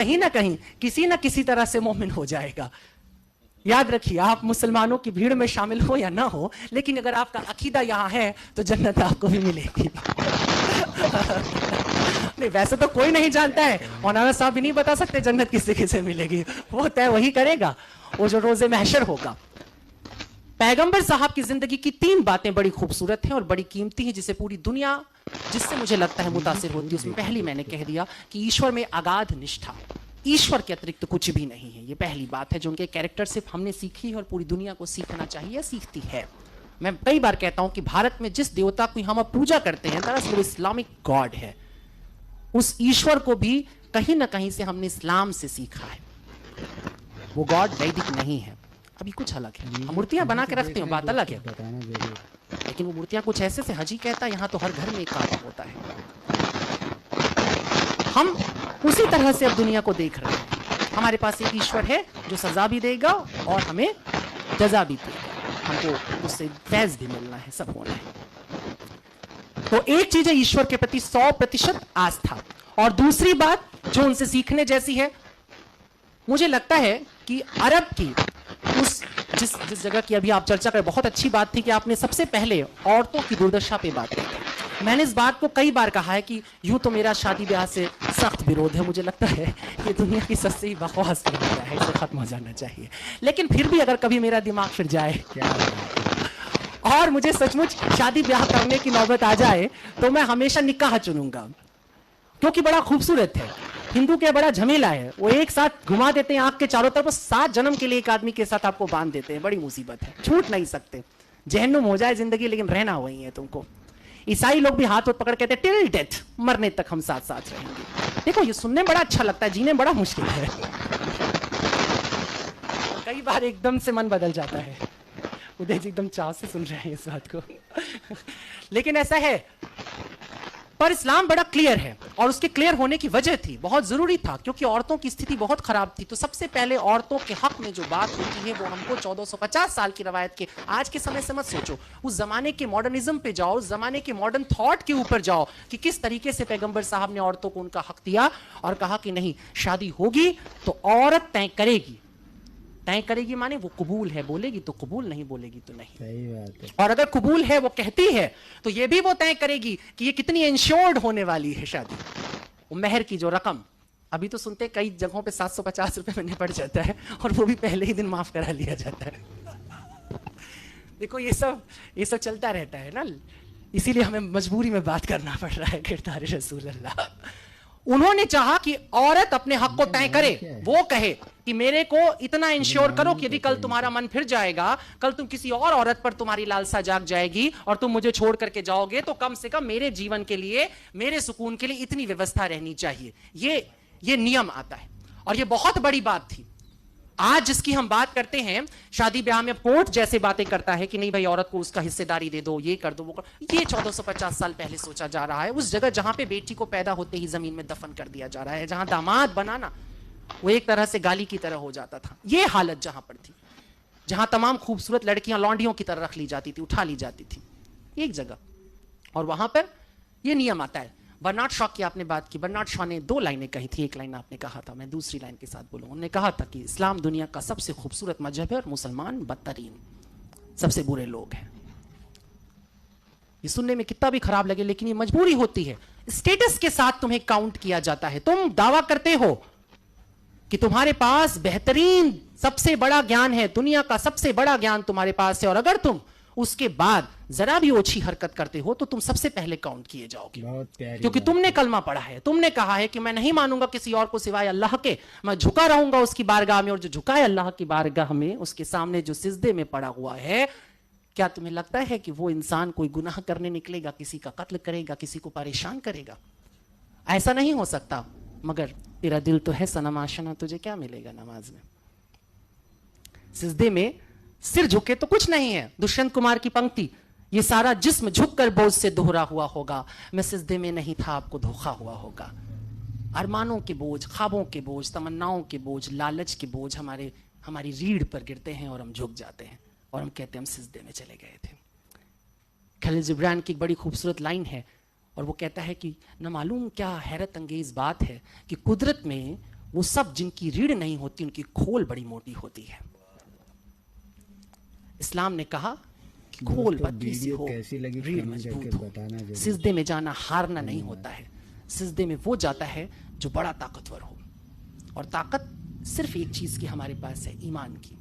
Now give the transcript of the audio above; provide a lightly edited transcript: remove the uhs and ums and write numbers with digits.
कहीं किसी ना किसी तरह से मोमिन हो जाएगा। याद रखिए, आप मुसलमानों की भीड़ में शामिल हो या ना हो, लेकिन अगर आपका अकीदा यहां है तो जन्नत आपको भी मिलेगी। नहीं, वैसे तो कोई नहीं जानता है, मौलाना साहब भी नहीं बता सकते जन्नत किसे किसे मिलेगी, वो तय वही करेगा, वो जो रोजे महशर होगा। पैगंबर साहब की जिंदगी की 3 बातें बड़ी खूबसूरत हैं और बड़ी कीमती हैं, जिसे पूरी दुनिया, जिससे मुझे लगता है मुतासिर होती है। उसमें पहली मैंने कह दिया कि ईश्वर में अगाध निष्ठा, ईश्वर के अतिरिक्त कुछ भी नहीं है। ये पहली बात है जो उनके कैरेक्टर से हमने सीखी है और पूरी दुनिया को सीखना चाहिए, सीखती है। मैं कई बार कहता हूं कि भारत में जिस देवता की हम अब पूजा करते हैं, दरअसल वो इस्लामिक गॉड है। उस ईश्वर को भी कहीं ना कहीं से हमने इस्लाम से सीखा है। वो गॉड वैदिक नहीं है, अभी कुछ अलग है। हम मूर्तियां बना के रखते हैं, बात अलग है, लेकिन वो मूर्तियां कुछ ऐसे से हजी कहता है, यहां तो हर घर में एक काबा होता है। हम उसी तरह से अब दुनिया को देख रहे हैं। हमारे पास एक ईश्वर है जो सजा भी देगा और हमें जजा भी देगा, हमको उससे फैज भी मिलना है, सब होना है। तो एक चीज है ईश्वर के प्रति 100% आस्था, और दूसरी बात जो उनसे सीखने जैसी है, मुझे लगता है कि अरब की उस जिस जगह की अभी आप चर्चा करें, बहुत अच्छी बात थी कि आपने सबसे पहले औरतों की दुर्दशा पे बात की थी। मैंने इस बात को कई बार कहा है कि यूं तो मेरा शादी ब्याह से सख्त विरोध है, मुझे लगता है ये दुनिया की सबसे ही बकवास परंपरा है, इसे खत्म हो जाना चाहिए। लेकिन फिर भी अगर कभी मेरा दिमाग फिर जाए और मुझे सचमुच शादी ब्याह करने की नौबत आ जाए, तो मैं हमेशा निकाह चुनूंगा, क्योंकि बड़ा खूबसूरत है। हिंदू के बड़ा झमेला है, वो एक साथ घुमा देते हैं आंख के चारों तरफ, 7 जन्म के लिए एक आदमी के साथ आपको बांध देते हैं, बड़ी मुसीबत है, छूट नहीं सकते। जहन्नुम हो जाए जिंदगी, लेकिन रहना वही है तुमको। ईसाई लोग भी हाथ पकड़ कहते हैं टिल डेथ, मरने तक हम साथ साथ रहेंगे। देखो, ये सुनने बड़ा अच्छा लगता है, जीने बड़ा मुश्किल है। कई बार एकदम से मन बदल जाता है। उदय जी एकदम चाव से सुन रहे हैं इस बात को। लेकिन ऐसा है, पर इस्लाम बड़ा क्लियर है, और उसके क्लियर होने की वजह थी, बहुत जरूरी था, क्योंकि औरतों की स्थिति बहुत खराब थी। तो सबसे पहले औरतों के हक में जो बात होती है, वो हमको 1450 साल की रवायत के, आज के समय से मत सोचो, उस जमाने के मॉडर्निज्म पे जाओ, उस जमाने के मॉडर्न थॉट के ऊपर जाओ कि किस तरीके से पैगंबर साहब ने औरतों को उनका हक दिया और कहा कि नहीं, शादी होगी तो औरत तय करेगी। तय करेगी माने वो कबूल है बोलेगी तो कबूल, नहीं बोलेगी तो नहीं। सही बात है। और अगर कबूल है, वो कहती है, तो ये भी वो तय करेगी कि ये कितनी इंश्योर्ड होने वाली है शादी। वो मेहर की जो रकम, अभी तो सुनते कई जगहों पे 750 रुपए में निपट जाता है, और वो भी पहले ही दिन माफ करा लिया जाता है। देखो, ये सब चलता रहता है ना, इसीलिए हमें मजबूरी में बात करना पड़ रहा है। गिरदार रसूल अल्लाह, उन्होंने चाहा कि औरत अपने हक को तय करे, वो कहे कि मेरे को इतना इंश्योर करो कि यदि कल तुम्हारा मन फिर जाएगा, कल तुम किसी और औरत पर तुम्हारी लालसा जाग जाएगी और तुम मुझे छोड़ करके जाओगे, तो कम से कम मेरे जीवन के लिए, मेरे सुकून के लिए इतनी व्यवस्था रहनी चाहिए। ये नियम आता है, और ये बहुत बड़ी बात थी। आज जिसकी हम बात करते हैं, शादी ब्याह में कोर्ट जैसे बातें करता है कि नहीं भाई, औरत को उसका हिस्सेदारी दे दो, ये कर दो, वो कर, ये 1450 साल पहले सोचा जा रहा है। उस जगह जहां पे बेटी को पैदा होते ही जमीन में दफन कर दिया जा रहा है, जहां दामाद बनाना वो एक तरह से गाली की तरह हो जाता था, ये हालत जहां पर थी, जहां तमाम खूबसूरत लड़कियां लौंडियों की तरह रख ली जाती थी, उठा ली जाती थी एक जगह, और वहां पर यह नियम आता है। बर्नार्ड शॉ की आपने बात की, बर्नार्ड शॉ ने 2 लाइनें कही थी, एक लाइन आपने कहा था, मैं दूसरी लाइन के साथ बोलूं। उन्होंने कहा था कि इस्लाम दुनिया का सबसे खूबसूरत मजहब है और मुसलमान बदतरीन, सबसे बुरे लोग हैं। ये सुनने में कितना भी खराब लगे, लेकिन ये मजबूरी होती है। स्टेटस के साथ तुम्हें काउंट किया जाता है। तुम दावा करते हो कि तुम्हारे पास बेहतरीन सबसे बड़ा ज्ञान है, दुनिया का सबसे बड़ा ज्ञान तुम्हारे पास है, और अगर तुम उसके बाद जरा भी ओछी हरकत करते हो तो तुम सबसे पहले काउंट किए जाओगे, क्योंकि तुमने कलमा पढ़ा है, तुमने कहा है कि मैं नहीं मानूंगा किसी और को सिवाय अल्लाह के, मैं झुका रहूंगा उसकी बारगाह में, और जो झुका है अल्लाह की बारगाह में, उसके सामने जो सिजदे में पड़ा हुआ है, क्या तुम्हें लगता है कि वो इंसान कोई गुनाह करने निकलेगा, किसी का कत्ल करेगा, किसी को परेशान करेगा? ऐसा नहीं हो सकता। मगर तेरा दिल तो है सनम आशना, तुझे क्या मिलेगा नमाज में? सिजदे में सिर झुके तो कुछ नहीं है। दुष्यंत कुमार की पंक्ति, ये सारा जिस्म झुककर बोझ से दोहरा हुआ होगा, मैं सिजदे में नहीं था आपको धोखा हुआ होगा। अरमानों के बोझ, ख्वाबों के बोझ, तमन्नाओं के बोझ, लालच के बोझ हमारी रीढ़ पर गिरते हैं और हम झुक जाते हैं और हम कहते हैं हम सिजदे में चले गए थे। खलील जिब्रान की एक बड़ी खूबसूरत लाइन है, और वो कहता है कि न मालूम क्या हैरत अंगेज बात है कि कुदरत में वो सब जिनकी रीढ़ नहीं होती उनकी खोल बड़ी मोटी होती है। इस्लाम ने कहा कि खोल पतली सी हो, रीढ़ मजबूत हो। सिजदे में जाना हारना नहीं होता है, सिजदे में वो जाता है जो बड़ा ताकतवर हो, और ताकत सिर्फ एक चीज की हमारे पास है, ईमान की।